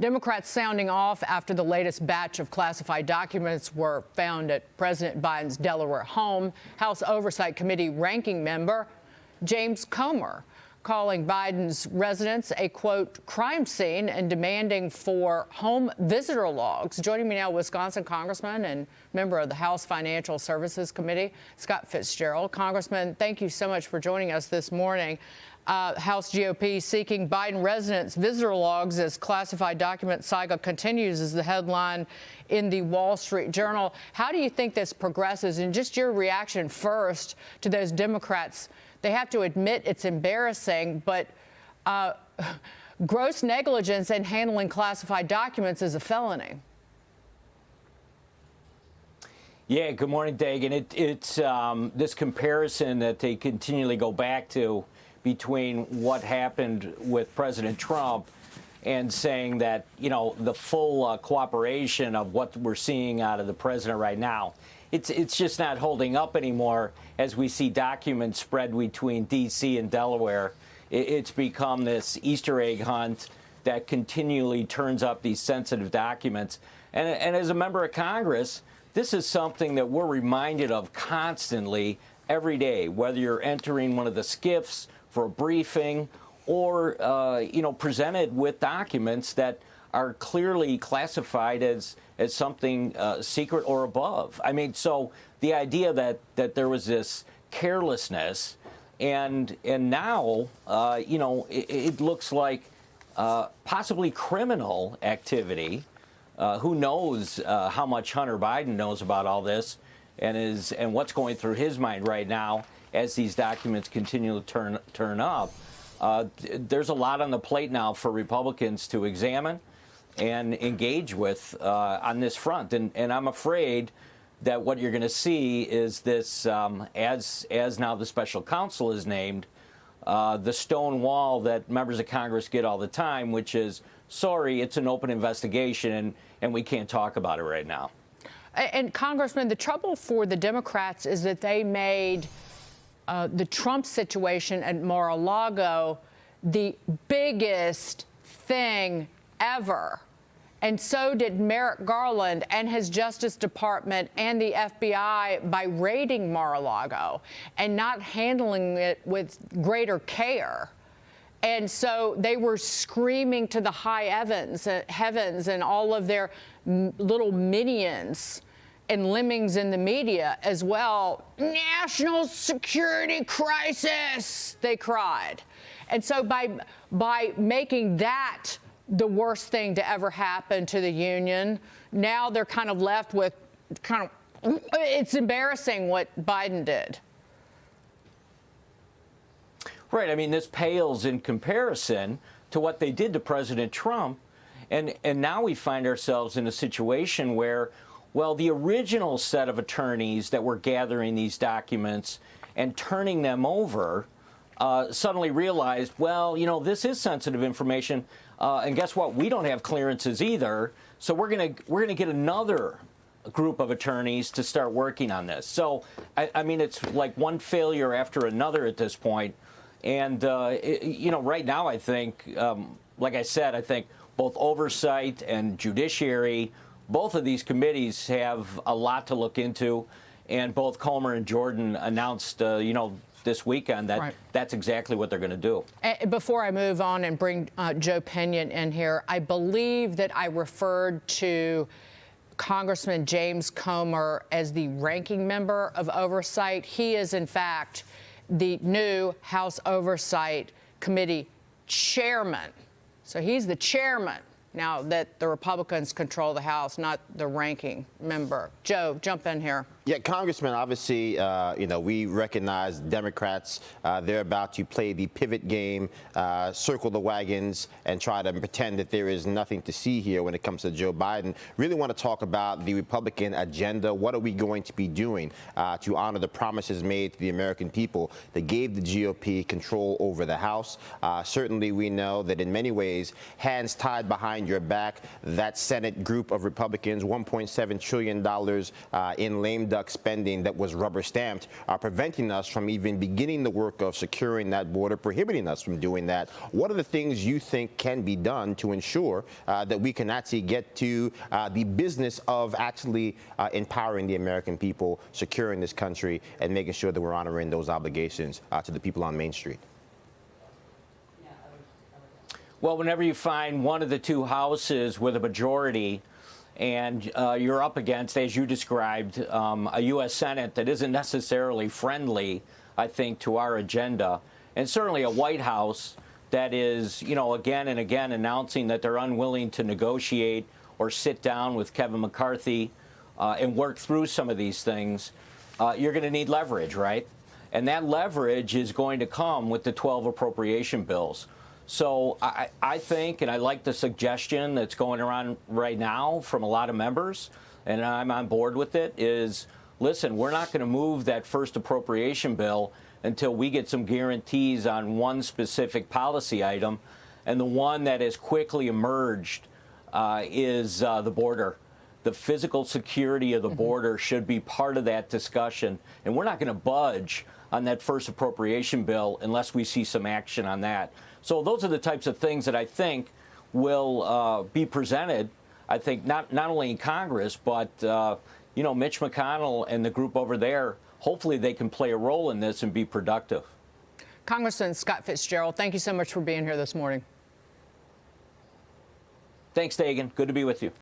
Democrats sounding off after the latest batch of classified documents were found at President Biden's Delaware home. House Oversight Committee ranking member James Comer calling Biden's residence a, quote, crime scene and demanding for home visitor logs. Joining me now, Wisconsin Congressman and member of the House Financial Services Committee, Scott Fitzgerald. Congressman, thank you so much for joining us this morning. House GOP seeking Biden residents' visitor logs as classified document saga continues is the headline in the Wall Street Journal. How do you think this progresses? And just your reaction first to those Democrats. They have to admit it's embarrassing, but gross negligence in handling classified documents is a felony. Yeah, good morning, Dagan. It's this comparison that they continually go back to between what happened with President Trump and saying that, you know, the full cooperation of what we're seeing out of the president right now. It's just not holding up anymore as we see documents spread between D.C. and Delaware. It's become this Easter egg hunt that continually turns up these sensitive documents. And as a member of Congress, this is something that we're reminded of constantly every day, whether you're entering one of the SCIFs for a briefing or, presented with documents that are clearly classified as something secret or above. I mean, so the idea that there was this carelessness and now, it looks like possibly criminal activity. Who knows how much Hunter Biden knows about all this and what's going through his mind right now as these documents continue to turn up. There's a lot on the plate now for Republicans to examine and engage with on this front. And I'm afraid that what you're going to see is this, as now the special counsel is named, the stone wall that members of Congress get all the time, which is, sorry, it's an open investigation and we can't talk about it right now. And Congressman, the trouble for the Democrats is that they made the Trump situation at Mar-a-Lago the biggest thing ever. And so did Merrick Garland and his Justice Department and the FBI by raiding Mar-a-Lago and not handling it with greater care. And so they were screaming to the high heavens and all of their little minions and lemmings in the media as well. National security crisis, they cried. And so by making that the worst thing to ever happen to the union, now they're kind of left with it's embarrassing what Biden did. Right. I mean, this pales in comparison to what they did to President Trump. And now we find ourselves in a situation where, well, the original set of attorneys that were gathering these documents and turning them over suddenly realized, well, this is sensitive information. And guess what? We don't have clearances either. So we're gonna get another group of attorneys to start working on this. So, I mean, it's like one failure after another at this point. And, right now, I think, like I said, I think both oversight and judiciary, both of these committees have a lot to look into. And both Comer and Jordan announced, this weekend that that's exactly what they're going to do. Before I move on and bring Joe Pinion in here, I believe that I referred to Congressman James Comer as the ranking member of Oversight. He is, in fact, the new House Oversight Committee chairman. So he's the chairman now that the Republicans control the House, not the ranking member. Joe, jump in here. Yeah, Congressman, obviously, we recognize Democrats. They're about to play the pivot game, circle the wagons, and try to pretend that there is nothing to see here when it comes to Joe Biden. Really want to talk about the Republican agenda. What are we going to be doing to honor the promises made to the American people that gave the GOP control over the House? Certainly, we know that in many ways, hands tied behind your back, that Senate group of Republicans, $1.7 trillion in lame duck duck spending that was rubber stamped, preventing us from even beginning the work of securing that border, prohibiting us from doing that. What are the things you think can be done to ensure that we can actually get to the business of actually empowering the American people, securing this country, and making sure that we're honoring those obligations to the people on Main Street? Well, whenever you find one of the two houses with a majority and you're up against, as you described, a U.S. Senate that isn't necessarily friendly, I think, to our agenda, and certainly a White House that is, again and again announcing that they're unwilling to negotiate or sit down with Kevin McCarthy and work through some of these things, you're going to need leverage, right? And that leverage is going to come with the 12 appropriation bills. So I think, and I like the suggestion that's going around right now from a lot of members, and I'm on board with it, is, listen, we're not going to move that first appropriation bill until we get some guarantees on one specific policy item. And the one that has quickly emerged is the border. The physical security of the border should be part of that discussion. And we're not going to budge on that first appropriation bill unless we see some action on that. So those are the types of things that I think will be presented, I think, not only in Congress, but, Mitch McConnell and the group over there, hopefully they can play a role in this and be productive. Congressman Scott Fitzgerald, thank you so much for being here this morning. Thanks, Dagan. Good to be with you.